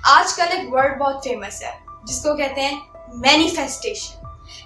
آج کل ایک ورڈ بہت فیمس ہے جس کو کہتے ہیں مینیفیسٹیشن.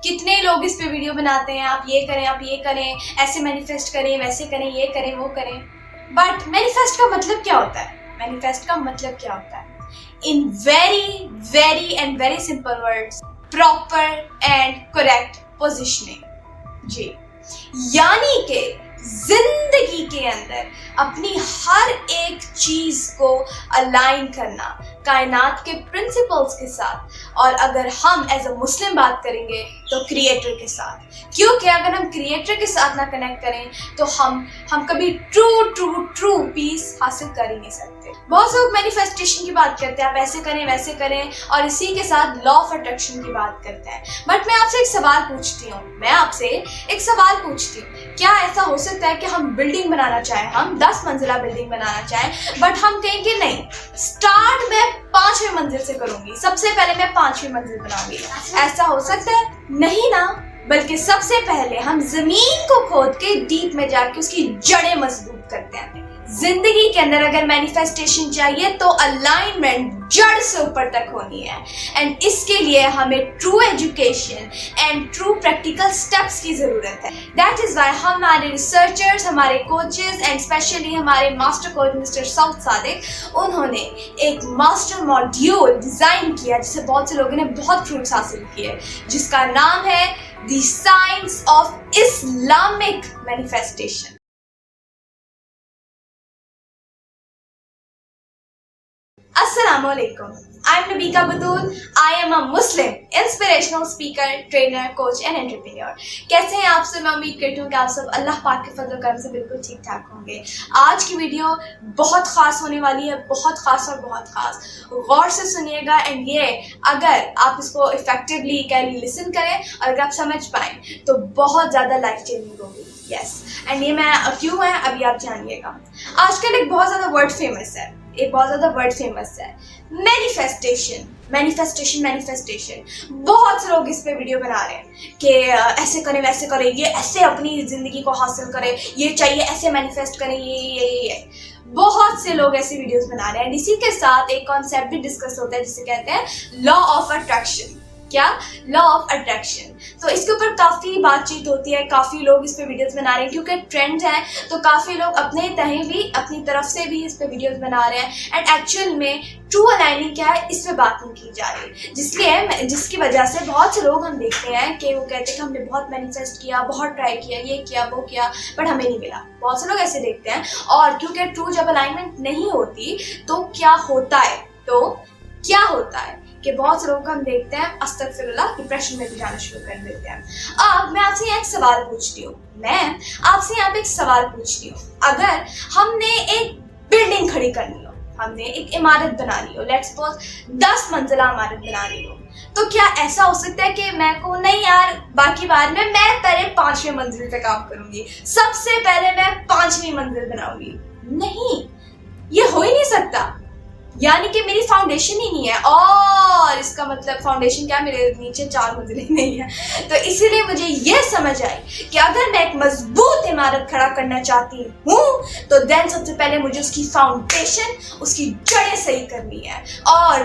کتنے لوگ اس پہ ویڈیو بناتے ہیں, آپ یہ کریں, آپ یہ کریں, ایسے مینیفیسٹ کریں, ویسے کریں, یہ کریں, وہ کریں. بٹ مینیفیسٹ کا مطلب کیا ہوتا ہے؟ مینیفیسٹ کا مطلب کیا ہوتا ہے؟ In very very and very simple words, proper and correct positioning. جی, یعنی کہ زندگی کے اندر اپنی ہر ایک چیز کو الائن کرنا کائنات کے پرنسپلز کے ساتھ, اور اگر ہم ایز اے مسلم بات کریں گے تو کریٹر کے ساتھ. کیونکہ اگر ہم کریٹر کے ساتھ نہ کنیکٹ کریں تو ہم کبھی ٹرو پیس حاصل کر ہی نہیں سکتے. بہت سے لوگ مینیفیسٹیشن کی بات کرتے ہیں, آپ ایسے کریں ویسے کریں, اور اسی کے ساتھ لا آف اٹریکشن کی بات کرتے ہیں. بٹ میں آپ سے ایک سوال پوچھتی ہوں, کیا ایسا ہو سکتا ہے کہ ہم بلڈنگ بنانا چاہیں, ہم 10 منزلہ بلڈنگ بنانا چاہیں, بٹ ہم کہیں کہ نہیں, اسٹارٹ میں 5ویں منزل سے کروں گی, سب سے پہلے میں 5ویں منزل بناؤں گی؟ ایسا ہو سکتا ہے؟ نہیں نا. بلکہ سب سے پہلے ہم زمین کو کھود کے ڈیپ میں جا کے اس کی جڑیں مضبوط کرتے ہیں. زندگی کے اندر اگر مینیفیسٹیشن چاہیے تو الائنمنٹ جڑ سے اوپر تک ہونی ہے, اینڈ اس کے لیے ہمیں true education and true practical steps کی ضرورت ہے. دیٹ از وائی ہمارے ریسرچرز, ہمارے کوچز اینڈ اسپیشلی ہمارے ماسٹر کوچ مسٹر سعود صادق, انہوں نے ایک ماسٹر ماڈیول ڈیزائن کیا جس سے بہت سے لوگوں نے بہت فروٹس حاصل کیے, جس کا نام ہے دی سائنس آف اسلامک مینیفیسٹیشن. السلام علیکم. I am Nabika Batul. I am a Muslim inspirational speaker, trainer, coach and entrepreneur. کیسے ہیں آپ سب؟ میں امید کرتی ہوں کہ آپ سب اللہ پاک کے فضل و کرم سے بالکل ٹھیک ٹھاک ہوں گے. آج کی ویڈیو بہت خاص ہونے والی ہے, بہت خاص اور بہت خاص. غور سے سنیے گا, اینڈ یہ اگر آپ اس کو افیکٹولی لسن کریں اور اگر آپ سمجھ پائیں تو بہت زیادہ لائف چینجنگ ہوگی. یس, اینڈ یہ میں کیوں ہے ابھی آپ جانیے گا. آج کل ایک بہت زیادہ ورڈ فیمس ہے, مینیفیسٹیشن. بہت سے لوگ اس پہ ویڈیو بنا رہے ہیں کہ ایسے کریں ویسے کریں, یہ ایسے اپنی زندگی کو حاصل کریں, یہ چاہیے ایسے مینیفیسٹ کریں, یہ بہت سے لوگ ایسی ویڈیوز بنا رہے ہیں. اسی کے ساتھ ایک کانسیپٹ بھی ڈسکس ہوتا ہے جسے کہتے ہیں لا آف اٹریکشن. کیا؟ Law of attraction. تو اس کے اوپر کافی بات چیت ہوتی ہے, کافی لوگ اس پہ ویڈیوز بنا رہے ہیں کیونکہ ٹرینڈ ہے, تو کافی لوگ اپنے تہیں بھی اپنی طرف سے بھی اس پہ ویڈیوز بنا رہے ہیں. اینڈ ایکچوئل میں ٹرو الائننگ کیا ہے اس پہ بات نہیں کی جا رہی, جس کی وجہ سے بہت سے لوگ ہم دیکھتے ہیں کہ وہ کہتے ہیں کہ ہم نے بہت مینیفیسٹ کیا, بہت ٹرائی کیا, یہ کیا وہ کیا, بٹ ہمیں نہیں ملا. بہت سے لوگ ایسے دیکھتے ہیں, اور کیونکہ ٹرو جب الائنمنٹ نہیں ہوتی تو کیا ہوتا ہے کہ بہت سے لوگوں کو ہم دیکھتے ہیں استغفر اللہ ڈپریشن میں بھی جانا شروع کر دیتے ہیں. اب میں آپ سے ایک سوال پوچھتی ہوں, اگر ہم نے ایک بلڈنگ کھڑی کرنی ہو, ہم نے ایک عمارت بنانی ہو, لیٹس سپوز 10 منزلہ عمارت بنانی ہو, تو کیا ایسا ہو سکتا ہے کہ میں کو نہیں یار باقی بار میں پہلے 5ویں منزل پہ کام کروں گی, سب سے پہلے میں 5ویں منزل بناؤں گی؟ نہیں, یہ ہو ہی نہیں سکتا. یعنی کہ میری فاؤنڈیشن ہی نہیں ہے, اور اس کا مطلب فاؤنڈیشن کیا, میرے نیچے 4 منزلیں نہیں ہے. تو اسی لیے مجھے یہ سمجھ آئی کہ اگر میں ایک مضبوط عمارت کھڑا کرنا چاہتی ہوں تو دین سب سے پہلے مجھے اس کی فاؤنڈیشن, اس کی جڑیں صحیح کرنی ہے. اور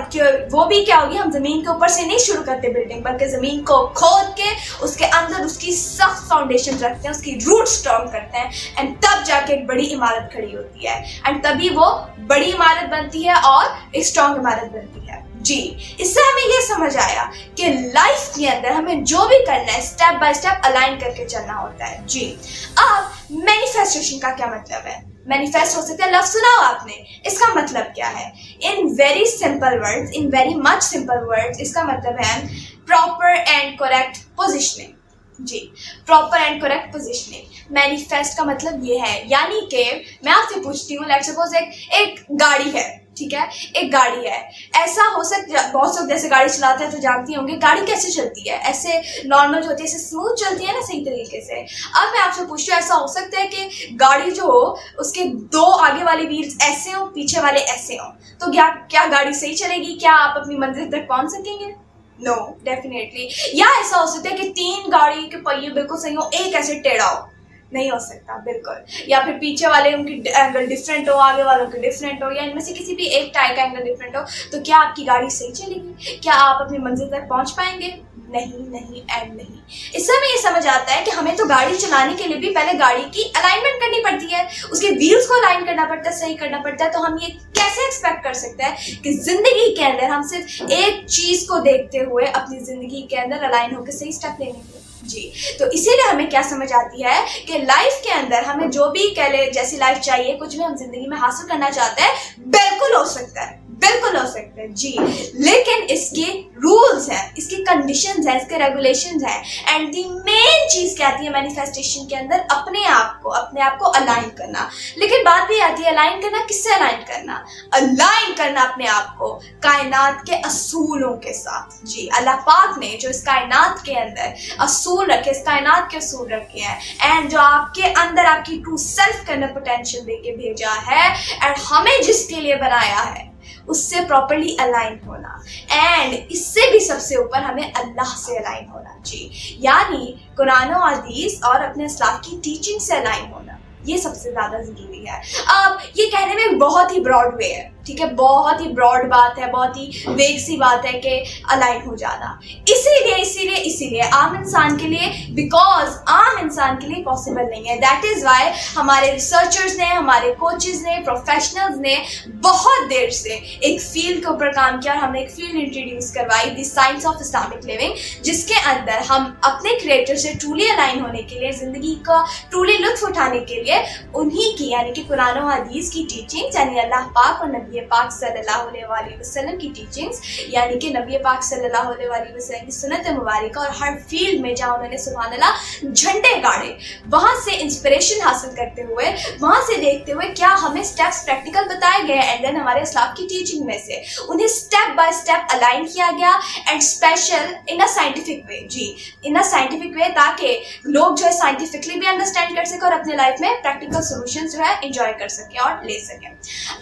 وہ بھی کیا ہوگی, ہم زمین کے اوپر سے نہیں شروع کرتے بلڈنگ, بلکہ زمین کو کھود کے اس کے اندر اس کی سخت فاؤنڈیشن رکھتے ہیں, اس کی روٹ اسٹرانگ کرتے ہیں, اینڈ تب جا کے ایک بڑی عمارت کھڑی ہوتی ہے, اینڈ تبھی وہ بڑی عمارت بنتی ہے اور ایک اسٹرانگ عمارت بنتی ہے. جی, اس سے ہمیں یہ سمجھ آیا کہ لائف کے اندر ہمیں جو بھی کرنا ہے اسٹیپ بائی اسٹیپ الائن کر کے چلنا ہوتا ہے. جی, اب مینیفیسٹیشن کا کیا مطلب ہے؟ مینیفیسٹ ہو سکتا ہے, لفظ سنا ہو آپ نے, اس کا مطلب کیا ہے؟ In very simple words, in very much simple words, اس کا مطلب ہے پراپر اینڈ کریکٹ پوزیشننگ. جی, proper and correct positioning. Manifest کا مطلب یہ ہے, یعنی کہ میں آپ سے پوچھتی ہوں, لیٹ سپوز ایک گاڑی ہے, ٹھیک ہے, ایک گاڑی ہے. ایسا ہو سکتا ہے بہت سے لوگ جیسے گاڑی چلاتے ہیں تو جانتی ہوں گے گاڑی کیسے چلتی ہے, ایسے نارمل جو ہوتی ہے ایسے اسموتھ چلتی ہے نا, صحیح طریقے سے. اب میں آپ سے پوچھتی ہوں, ایسا ہو سکتا ہے کہ گاڑی جو ہو اس کے 2 آگے والے ویلز ایسے ہوں, پیچھے والے ایسے ہوں, تو کیا گاڑی صحیح چلے گی؟ کیا آپ اپنی منزل تک پہنچ سکیں گے؟ نو, ڈیفینیٹلی. یا ایسا ہو سکتا ہے کہ 3 گاڑی کے پہیے بالکل صحیح ہو, ایک ایسے ٹیڑھا ہو, नहीं हो सकता बिल्कुल। या फिर पीछे वाले उनकी एंगल डिफरेंट हो, आगे वालों के डिफरेंट हो, या इनमें से किसी भी एक टायर का एंगल डिफरेंट हो, तो क्या आपकी गाड़ी सही चलेगी? क्या आप अपनी मंजिल तक पहुंच पाएंगे? नहीं नहीं एंड नहीं। इससे हमें ये समझ आता है कि हमें तो गाड़ी चलाने के लिए भी पहले गाड़ी की अलाइनमेंट करनी पड़ती है, उसके व्हील्स को अलाइन करना पड़ता है, सही करना पड़ता है। तो हम ये कैसे एक्सपेक्ट कर सकते हैं कि जिंदगी के अंदर हम सिर्फ एक चीज को देखते हुए अपनी जिंदगी के अंदर अलाइन होकर सही स्टेप ले लेंगे? जी, तो इसीलिए हमें क्या समझ आती है कि लाइफ के अंदर हमें जो भी कह ले जैसी लाइफ चाहिए, कुछ भी हम जिंदगी में हासिल करना चाहते हैं, बिल्कुल हो सकता है, बिल्कुल हो सकता है जी। लेकिन इसके रूल्स हैं, इसकी कंडीशंस हैं, इसके रेगुलेशंस हैं। एंड दी मेन चीज क्या आती है मैनिफेस्टेशन के अंदर? अपने आप को अलाइन करना। लेकिन बात भी आती है अलाइन करना, किससे अलाइन करना? अलाइन करना अपने आप को कायनात के असूलों के साथ। जी, अल्लाह पाक ने जो इस कायनात के अंदर असूल रखे, इस कायनात के असूल रखे हैं, एंड जो आपके अंदर आपकी ट्रू सेल्फ करने पोटेंशियल देके भेजा है, एंड हमें जिसके लिए बनाया है उससे प्रॉपर्ली अलाइन होना, एंड इससे भी सबसे ऊपर हमें अल्लाह से अलाइन होना। जी, यानी कुरान और हदीस और अपने इस्लाम की टीचिंग से अलाइन होना, ये सबसे ज्यादा जरूरी है। अब ये कहने में बहुत ही ब्रॉड वे है, ठीक है, बहुत ही ब्रॉड बात है, बहुत ही वेग सी बात है कि अलाइन हो जाना। इसीलिए आम इंसान के लिए, बिकॉज आम इंसान के लिए पॉसिबल नहीं है। दैट इज वाई हमारे रिसर्चर्स ने, हमारे कोचेस ने, प्रोफेशनल्स ने बहुत देर से एक फील्ड के ऊपर काम किया और हमने एक फील्ड इंट्रोड्यूस करवाई, the science of Islamic living, जिसके अंदर हम अपने क्रिएटर से ट्रूली अलाइन होने के लिए, जिंदगी का ट्रूली लुत्फ उठाने के लिए उन्हीं की यानी कि कुरान और हदीस की टीचिंग्स, यानी अल्लाह पाक और नबी पाक सल्लल्लाहु अलैहि वसल्लम की टीचिंग्स, यानी कि नबी पाक सल्लल्लाहु अलैहि वसल्लम की सुन्नत मुबारक, और हर फील्ड में जहाँ उन्होंने सुभान अल्लाह झंडे गाड़े, वहाँ से इंस्पिरेशन हासिल करते हुए, वहाँ से देखते हुए क्या हमें स्टेप्स प्रैक्टिकल बताए गए, एंड देन हमारे इस्लाम की टीचिंग में से उन्हें स्टेप बाय स्टेप अलाइन किया गया, and special in a scientific way. जी, इन अ साइंटिफिक वे, ताकि लोग जो है साइंटिफिकली भी अंडरस्टैंड कर सके और अपने लाइफ में प्रैक्टिकल सॉल्यूशंस जो है एंजॉय कर सके और ले सके।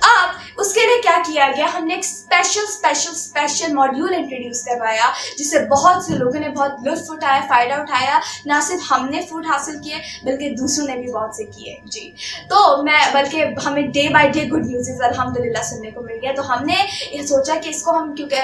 अब उसके लिए क्या किया गया, हमने एक स्पेशल मॉड्यूल इंट्रोड्यूस करवाया, जिससे बहुत से लोगों ने बहुत लुत्फ उठाया, फायदा उठाया। ना सिर्फ हमने फूड हासिल किए बल्कि दूसरों ने भी बहुत से किए। जी, तो बल्कि हमें day by day good news अल्हम्दुलिल्लाह सुनने को मिल गया। तो हमने ये सोचा कि इसको हम, क्योंकि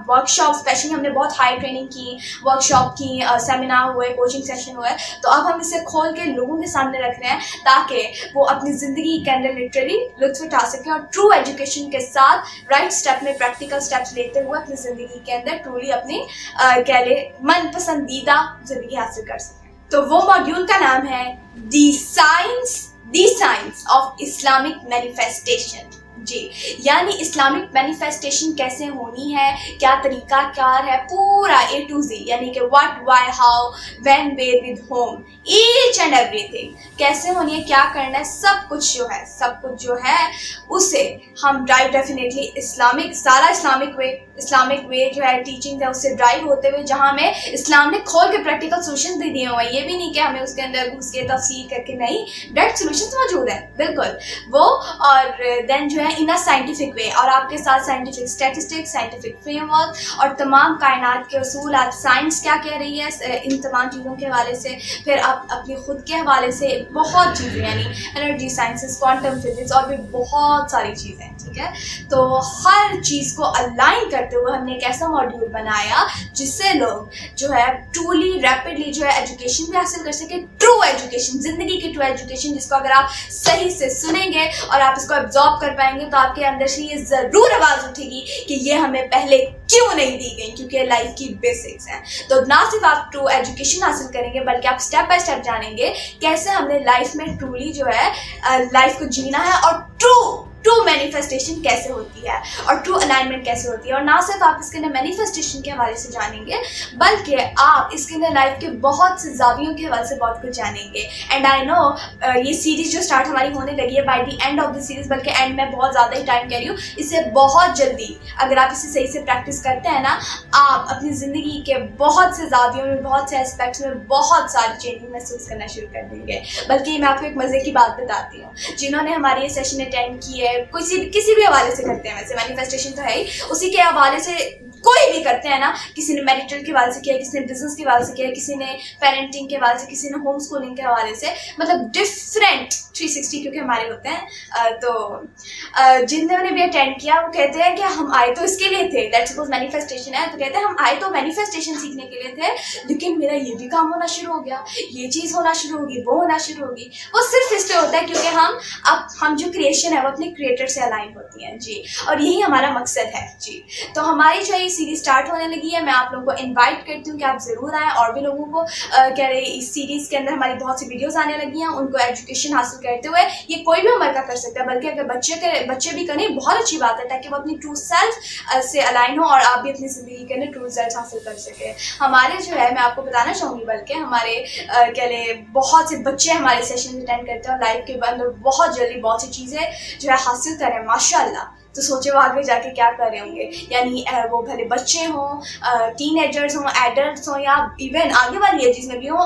वर्कशॉप स्पेशली हमने बहुत हाई ट्रेनिंग की, वर्कशॉप की, सेमिनार हुए, कोचिंग सेशन हुए, तो अब हम इसे खोल के लोगों के सामने रख रहे हैं ताकि वो अपनी ज़िंदगी के अंदर लिटरली लुत्फ उठा सकें और ट्रू एजुकेशन के साथ राइट स्टेप में प्रैक्टिकल स्टेप्स लेते हुए अपनी ज़िंदगी के अंदर ट्रूली अपनी कह ले मन पसंदीदा ज़िंदगी हासिल कर सकें। तो वो मॉड्यूल का नाम है दी साइंस ऑफ इस्लामिक मैनिफेस्टेशन। जी, यानी इस्लामिक मैनिफेस्टेशन कैसे होनी है, क्या तरीका कार है, पूरा A to Z, यानी कि what, why, how, when, where, with whom, each and everything कैसे होनी है, क्या करना है, सब कुछ जो है उसे हम ड्राइव डेफिनेटली सारा इस्लामिक वे जो है टीचिंग है उससे ड्राइव होते हुए, जहाँ हमें इस्लाम ने खोल के प्रैक्टिकल सोल्यूशन भी दिए हुए हैं। ये भी नहीं कि हमें उसके अंदर घुस के तफसीर करके, नहीं, डायरेक्ट सोल्यूशन मौजूद है बिल्कुल वो। और देन जो है इन अ साइंटिफिक वे, और आपके साथ साइंटिफिक स्टैटिस्टिक्स, साइंटिफिक फ्रेमवर्क और तमाम कायनात के उसूल, आज साइंस क्या कह रही है इन तमाम चीज़ों के हवाले से, फिर आप अपनी खुद के हवाले से बहुत चीज़ें, यानी एनर्जी साइंसेस, क्वांटम फिजिक्स और भी बहुत सारी चीज़ें, ठीक है। तो हर चीज़ को अलाइन करते हुए हमने एक ऐसा मॉड्यूल बनाया जिससे लोग जो है ट्रूली रैपिडली जो है एजुकेशन भी हासिल कर सके, ट्रू एजुकेशन, जिंदगी की ट्रू एजुकेशन, जिसको अगर आप सही से सुनेंगे और आप इसको एब्जॉर्ब कर पाएंगे तो आपके अंदर से ये ज़रूर आवाज़ उठेगी कि ये हमें पहले क्यों नहीं दी गई, क्योंकि लाइफ की बेसिक्स हैं। तो ना सिर्फ आप ट्रू एजुकेशन हासिल करेंगे बल्कि आप स्टेप बाय स्टेप जानेंगे कैसे हमने लाइफ में ट्रूली जो है लाइफ को जीना है, और ट्रू मैनिफेस्टेशन कैसे होती है और ट्रू अलाइनमेंट कैसे होती है। और ना सिर्फ आप इसके अंदर मैनिफेस्टेशन के हवाले से जानेंगे बल्कि आप इसके अंदर लाइफ के बहुत से जावियों के हवाले से बहुत कुछ जानेंगे। एंड आई नो ये सीरीज जो स्टार्ट हमारी होने लगी है by the end of the series, बल्कि एंड में बहुत ज़्यादा ही टाइम कह रही हूँ, इससे बहुत जल्दी अगर आप इसे सही से प्रैक्टिस करते हैं ना, आप अपनी ज़िंदगी के बहुत से जावियों में, बहुत से एस्पेक्ट्स में बहुत सारी चेंजिंग महसूस करना शुरू कर देंगे। बल्कि मैं आपको एक मज़े की बात बताती हूँ, जिन्होंने हमारी ये सेशन अटेंड की है, किसी भी हवाले से करते हैं, वैसे मैनिफेस्टेशन तो है ही, उसी के हवाले से कोई भी करते हैं ना, किसी ने मैरिटल के हवाले से किया, किसी ने बिजनेस के हवाले से किया, किसी ने पेरेंटिंग के हवाले से, किसी ने होम स्कूलिंग के हवाले से, मतलब डिफरेंट 360 क्योंकि हमारे होते हैं। तो जिन्होंने भी अटेंड किया वो कहते हैं कि हम आए तो इसके लिए थे, लेट्स सपोज मैनिफेस्टेशन है तो कहते हैं हम आए तो मैनिफेस्टेशन सीखने के लिए थे, लेकिन मेरा ये भी काम होना शुरू हो गया, ये चीज़ होना शुरू होगी, वो होना शुरू होगी। वो सिर्फ इसलिए होता है क्योंकि हम जो क्रिएशन है वो अपने क्रिएटर से अलाइन होती हैं जी, और यही हमारा मकसद है जी। तो हमारी जो है सीरीज स्टार्ट होने लगी है, मैं आप लोगों को इनवाइट करती हूँ कि आप ज़रूर आएँ, और भी लोगों को कह रहे इस सीरीज़ के अंदर हमारी बहुत सी वीडियोस आने लगी हैं, उनको एजुकेशन हासिल करते हुए ये कोई भी उम्र का कर सकता है, बल्कि अगर बच्चे भी करें बहुत अच्छी बात है, ताकि वो अपनी ट्रू सेल्फ से अलाइन हो और आप भी अपनी ज़िंदगी के अंदर ट्रू रिजल्ट हासिल कर सकें। हमारे जो है मैं आपको बताना चाहूँगी, बल्कि हमारे कह लें बहुत से बच्चे हमारे सेशन अटेंड करते हैं और लाइफ के अंदर बहुत जल्दी बहुत सी चीज़ें जो है हासिल करें माशाल्लाह। तो सोचे वो आगे जाके क्या कर रहे होंगे, यानी वो भले बच्चे हों, टीनेजर्स हों, एडल्ट्स हों, या इवन आगे वाली एजेस में भी हों,